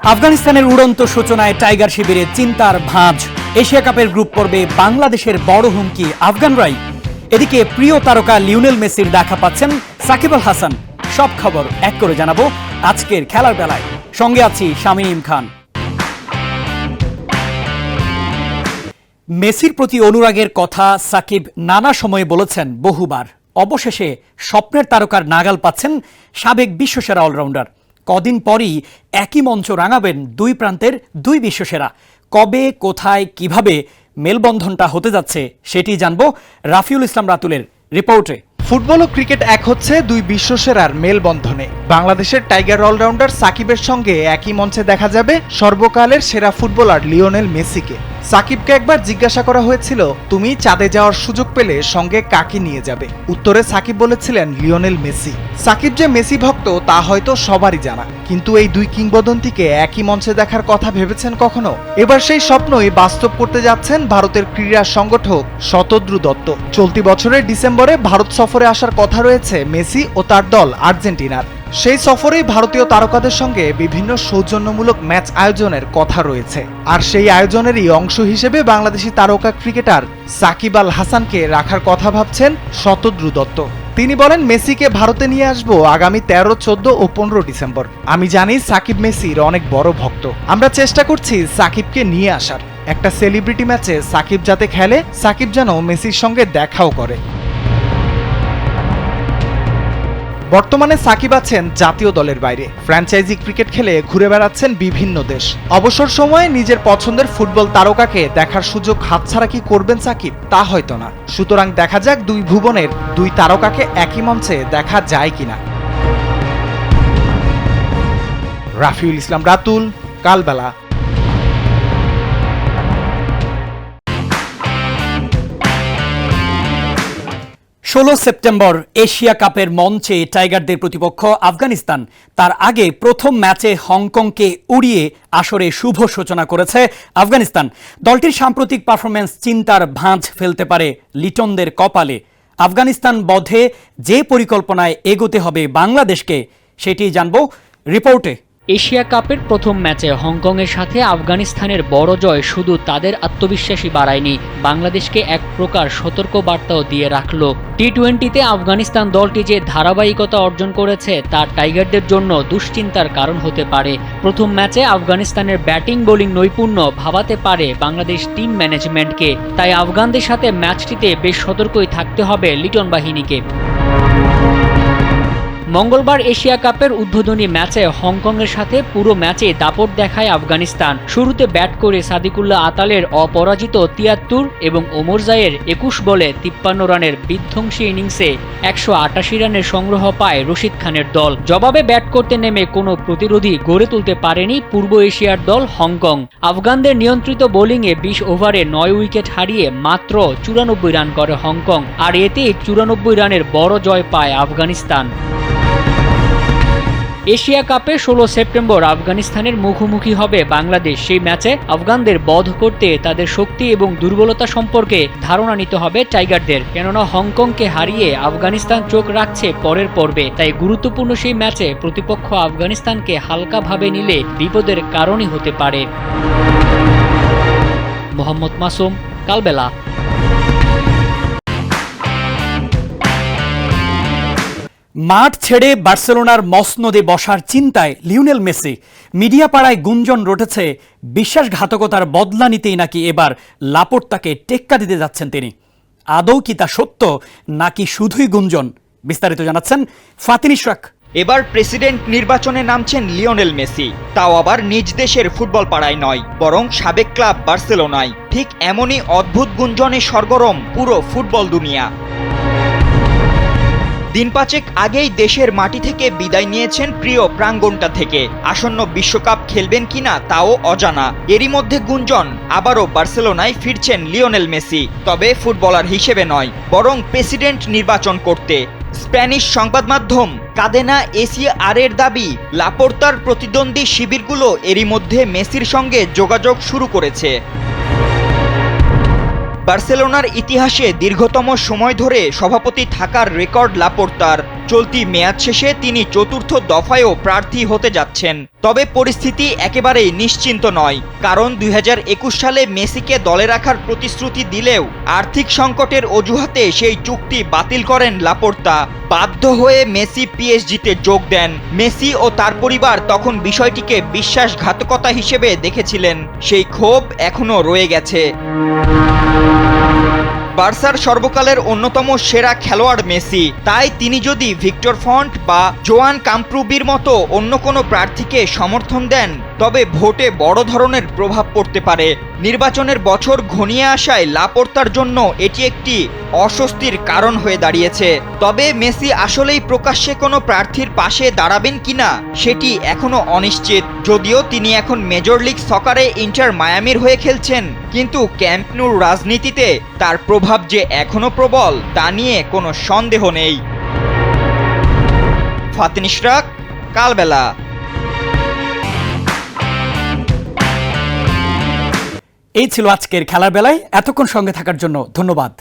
আফগানিস্তানের উড়ন্ত সূচনায় টাইগার শিবিরে চিন্তার ভাঁজ। এশিয়া কাপের গ্রুপ পর্বে বাংলাদেশের বড় হুমকি আফগানরাই। এদিকে প্রিয় তারকা লিওনেল মেসির দেখা পাচ্ছেন সাকিব আল হাসান। সব খবর এক করে জানাবো আজকের খেলার বেলায়। সঙ্গে আছি শামীম খান। মেসির প্রতি অনুরাগের কথা সাকিব নানা সময়ে বলেছেন বহুবার। অবশেষে স্বপ্নের তারকার নাগাল পাচ্ছেন সাবেক বিশ্বসেরা অলরাউন্ডার। কদিন পরই একই মঞ্চ রাঙাবেন দুই প্রান্তের দুই বিশ্বসেরা। কবে, কোথায়, কিভাবে মেলবন্ধনটা হতে যাচ্ছে সেটি জানবো রাফিউল ইসলাম রাতুলের রিপোর্টে। ফুটবল ও ক্রিকেট এক হচ্ছে দুই বিশ্বসেরার মেলবন্ধনে। বাংলাদেশের টাইগার অলরাউন্ডার সাকিবের সঙ্গে একই মঞ্চে দেখা যাবে সর্বকালের সেরা ফুটবলার লিওনেল মেসিকে। সাকিবকে একবার জিজ্ঞাসা করা হয়েছিল, তুমি চাঁদে যাওয়ার সুযোগ পেলে সঙ্গে কাকে নিয়ে যাবে? উত্তরে সাকিব বলেছিলেন লিওনেল মেসি। সাকিব যে মেসি ভক্ত তা হয়তো সবারই জানা, কিন্তু এই দুই কিংবদন্তিকে একই মঞ্চে দেখার কথা ভেবেছেন কখনো? এবার সেই স্বপ্নই বাস্তব করতে যাচ্ছেন ভারতের ক্রীড়া সংগঠক শতদ্রু দত্ত। চলতি বছরের ডিসেম্বরে ভারত সফরে আসার কথা রয়েছে মেসি ও তার দল আর্জেন্টিনার। সেই সফরেই ভারতীয় তারকাদের সঙ্গে বিভিন্ন সৌজন্যমূলক ম্যাচ আয়োজনের কথা রয়েছে। আর সেই আয়োজনেরই অংশ হিসেবে বাংলাদেশি তারকা ক্রিকেটার সাকিব আল হাসানকে রাখার কথা ভাবছেন শতদ্রু দত্ত। তিনি বলেন, মেসিকে ভারতে নিয়ে আসবো আগামী 13, 14 ও 15 ডিসেম্বর। আমি জানি সাকিব মেসির অনেক বড় ভক্ত। আমরা চেষ্টা করছি সাকিবকে নিয়ে আসার। একটা সেলিব্রিটি ম্যাচে সাকিব যাতে খেলে, সাকিব যেন মেসির সঙ্গে দেখাও করে। বর্তমানে সাকিব আছেন জাতীয় দলের বাইরে। ফ্র্যাঞ্চাইজি ক্রিকেট খেলে ঘুরে বেড়াচ্ছেন বিভিন্ন দেশ। অবসর সময়ে নিজের পছন্দের ফুটবল তারকাকে দেখার সুযোগ হাতছাড়া কি করবেন সাকিব? তা হয়তো না। সুতরাং দেখা যাক দুই ভুবনের দুই তারকাকে একই মঞ্চে দেখা যায় কিনা। রাফিউল ইসলাম রাতুল, কালবেলা। 16 সেপ্টেম্বর এশিয়া কাপের মঞ্চে টাইগারদের প্রতিপক্ষ আফগানিস্তান। তার আগে প্রথম ম্যাচে হংকংকে উড়িয়ে আসরে শুভ সূচনা করেছে আফগানিস্তান। দলটির সাম্প্রতিক পারফরম্যান্স চিন্তার ভাঁজ ফেলতে পারে লিটনদের কপালে। আফগানিস্তান বধে যে পরিকল্পনায় এগোতে হবে বাংলাদেশকে সেটি জানবো রিপোর্টে। এশিয়া কাপের প্রথম ম্যাচে হংকংয়ের সাথে আফগানিস্তানের বড় জয় শুধু তাদের আত্মবিশ্বাসী বাড়ায়নি, বাংলাদেশকে এক প্রকার সতর্ক বার্তাও দিয়ে রাখল। টি-20তে আফগানিস্তান দলটি যে ধারাবাহিকতা অর্জন করেছে তা টাইগারদের জন্য দুশ্চিন্তার কারণ হতে পারে। প্রথম ম্যাচে আফগানিস্তানের ব্যাটিং বোলিং নৈপুণ্য ভাবাতে পারে বাংলাদেশ টিম ম্যানেজমেন্টকে। তাই আফগানদের সাথে ম্যাচটিতে বেশ সতর্কই থাকতে হবে লিটন বাহিনীকে। মঙ্গলবার এশিয়া কাপের উদ্বোধনী ম্যাচে হংকংয়ের সাথে পুরো ম্যাচে দাপট দেখায় আফগানিস্তান। শুরুতে ব্যাট করে সাদিকুল্লাহ আতালের অপরাজিত ৭৩ এবং ওমর জায়ের ২১ বলে ৫৩ রানের বিধ্বংসী ইনিংসে ১৮৮ রানের সংগ্রহ পায় রশিদ খানের দল। জবাবে ব্যাট করতে নেমে কোনো প্রতিরোধী গড়ে তুলতে পারেনি পূর্ব এশিয়ার দল হংকং। আফগানদের নিয়ন্ত্রিত বোলিংয়ে ২০ ওভারে ৯ উইকেট হারিয়ে মাত্র ৯৪ রান করে হংকং। আর এতে ৯৪ রানের বড় জয় পায় আফগানিস্তান। এশিয়া কাপে 16 সেপ্টেম্বর আফগানিস্তানের মুখোমুখি হবে বাংলাদেশ। সেই ম্যাচে আফগানদের বধ করতে তাদের শক্তি এবং দুর্বলতা সম্পর্কে ধারণা নিতে হবে টাইগারদের। কেননা হংকংকে হারিয়ে আফগানিস্তান চোখ রাখছে পরের পর্বে। তাই গুরুত্বপূর্ণ সেই ম্যাচে প্রতিপক্ষ আফগানিস্তানকে হালকাভাবে নিলে বিপদের কারণই হতে পারে। মোহাম্মদ মাসুম, কালবেলা। মাঠ ছেড়ে বার্সেলোনার মসনদে বসার চিন্তায় লিওনেল মেসি। মিডিয়া পাড়ায় গুঞ্জন রটেছে বিশ্বাসঘাতকতার বদলা নিতেই নাকি এবার লাপোর্তাকে টেক্কা দিতে যাচ্ছেন তিনি। আদৌ কি তা সত্য নাকি শুধুই গুঞ্জন? বিস্তারিত জানাচ্ছেন ফাতিন ইশরাক। এবার প্রেসিডেন্ট নির্বাচনে নামছেন লিওনেল মেসি, তাও আবার নিজ দেশের ফুটবল পাড়ায় নয়, বরং সাবেক ক্লাব বার্সেলোনায়। ঠিক এমনই অদ্ভুত গুঞ্জনে সরগরম পুরো ফুটবল দুনিয়া। দিন পাঁচেক আগেই দেশের মাটি থেকে বিদায় নিয়েছেন প্রিয় প্রাঙ্গণটা থেকে। আসন্ন বিশ্বকাপ খেলবেন কিনা তাও অজানা। এরই মধ্যে গুঞ্জন আবারও বার্সেলোনায় ফিরছেন লিওনেল মেসি, তবে ফুটবলার হিসেবে নয়, বরং প্রেসিডেন্ট নির্বাচন করতে। স্প্যানিশ সংবাদ মাধ্যম কাদেনা এসিআর এর দাবি, লাপোর্তার প্রতিদ্বন্দ্বী শিবিরগুলো এরই মধ্যে মেসির সঙ্গে যোগাযোগ শুরু করেছে। বার্সেলোনার ইতিহাসে দীর্ঘতম সময় ধরে সভাপতি থাকার রেকর্ড লাপোর্তার। চলতি মেয়াদ শেষে তিনি চতুর্থ দফায়ও প্রার্থী হতে যাচ্ছেন। তবে পরিস্থিতি একেবারেই নিশ্চিন্ত নয়, কারণ 2021 সালে মেসিকে দলে রাখার প্রতিশ্রুতি দিলেও আর্থিক সংকটের অজুহাতে সেই চুক্তি বাতিল করেন লাপোর্তা। বাধ্য হয়ে মেসি পিএসজিতে যোগ দেন। মেসি ও তার পরিবার তখন বিষয়টিকে বিশ্বাসঘাতকতা হিসেবে দেখেছিলেন। সেই ক্ষোভ এখনও রয়ে গেছে। বার্সার সর্বকালের অন্যতম সেরা খেলোয়াড় মেসি, তাই তিনি যদি ভিক্টর ফন্ট বা জোয়ান কাম্প্রুবির মতো অন্য কোনো প্রার্থীকে সমর্থন দেন তবে ভোটে বড় ধরনের প্রভাব পড়তে পারে। নির্বাচনের বছর ঘনিয়ে আসায় লাপোর্তার জন্য এটি একটি অস্বস্তির কারণ হয়ে দাঁড়িয়েছে। তবে মেসি আসলেই প্রকাশ্যে কোনো প্রার্থীর পাশে দাঁড়াবেন কিনা সেটি এখনো অনিশ্চিত। যদিও তিনি এখন মেজর লিগ সকারে ইন্টার মায়ামির হয়ে খেলছেন, কিন্তু ক্যাম্প ন্যুর রাজনীতিতে তার প্রভাব যে এখনো প্রবল তা নিয়ে কোনো সন্দেহ নেই। ফাতিন ইশরাক, কালবেলা। এই ছিল আজকের খেলার বেলায়। এতক্ষণ সঙ্গে থাকার জন্য ধন্যবাদ।